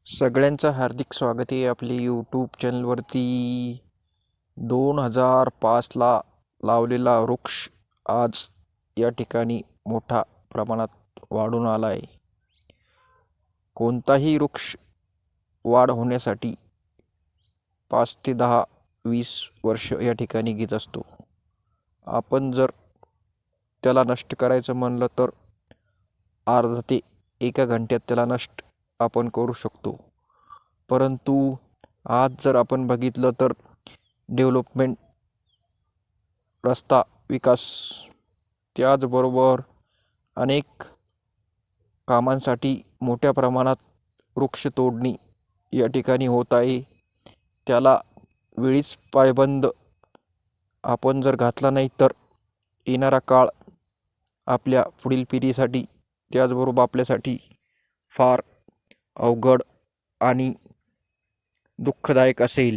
सगळ्यांचं हार्दिक स्वागत आहे आपली यूट्यूब चॅनलवरती. 2005ला लावलेला वृक्ष आज या ठिकाणी मोठ्या प्रमाणात वाढून आला आहे. कोणताही वृक्ष वाढ होण्यासाठी 5 ते 10-20 वर्ष या ठिकाणी घेत असतो. आपण जर त्याला नष्ट करायचं म्हणलं तर अर्धा ते 1 घंट्यात त्याला नष्ट आपण करू शकतो. परंतु आज जर आपण बघितलं तर डेव्हलपमेंट, रस्ता विकास, त्याचबरोबर अनेक कामांसाठी मोठ्या प्रमाणात वृक्ष तोडणी या ठिकाणी होत आहे. त्याला वेळीच पायबंद आपण जर घातला नाही तर येणारा काळ आपल्या पुढील पिढीसाठी, त्याचबरोबर आपल्यासाठी फार अवघड आणि दुःखदायक असेल.